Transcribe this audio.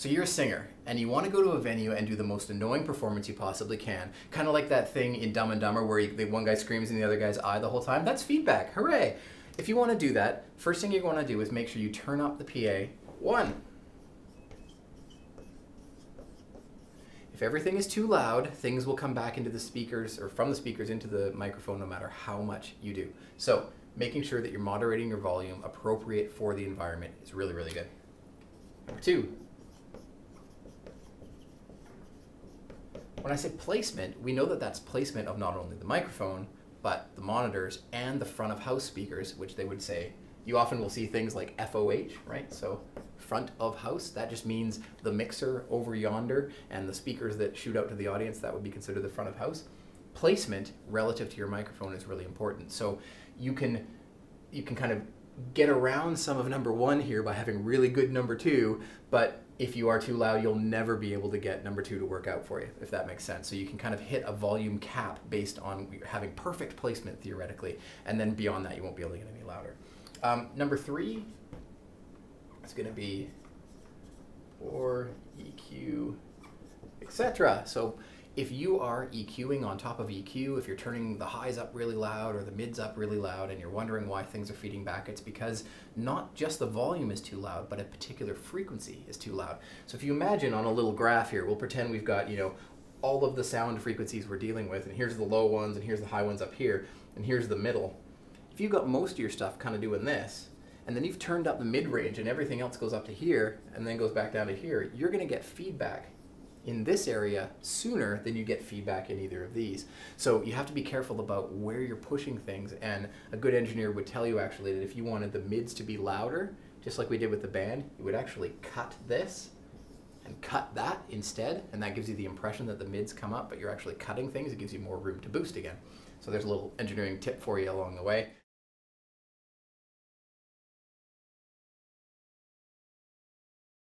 So you're a singer and you want to go to a venue and do the most annoying performance you possibly can. Kind of like that thing in Dumb and Dumber where the one guy screams in the other guy's eye the whole time. That's feedback. Hooray! If you want to do that, first thing you want to do is make sure you turn up the PA 1. If everything is too loud, things will come back into the speakers or from the speakers into the microphone no matter how much you do. So making sure that you're moderating your volume appropriate for the environment is really, really good. Number 2. When I say placement, we know that that's placement of not only the microphone, but the monitors and the front of house speakers, which they would say, you often will see things like FOH, right? So front of house, that just means the mixer over yonder and the speakers that shoot out to the audience, that would be considered the front of house. Placement relative to your microphone is really important. So you can kind of get around some of number 1 here by having really good number 2, but if you are too loud, you'll never be able to get number 2 to work out for you, if that makes sense. So you can kind of hit a volume cap based on having perfect placement theoretically, and then beyond that, you won't be able to get any louder. Number 3 is going to be or EQ, etc. So if you are EQing on top of EQ, if you're turning the highs up really loud or the mids up really loud and you're wondering why things are feeding back, it's because not just the volume is too loud, but a particular frequency is too loud. So if you imagine on a little graph here, we'll pretend we've got, all of the sound frequencies we're dealing with, and here's the low ones and here's the high ones up here, and here's the middle. If you've got most of your stuff kind of doing this, and then you've turned up the mid-range and everything else goes up to here and then goes back down to here, you're going to get feedback in this area sooner than you get feedback in either of these. So you have to be careful about where you're pushing things, and a good engineer would tell you actually that if you wanted the mids to be louder, just like we did with the band, you would actually cut this and cut that instead, and that gives you the impression that the mids come up, but you're actually cutting things. It gives you more room to boost again. So there's a little engineering tip for you along the way.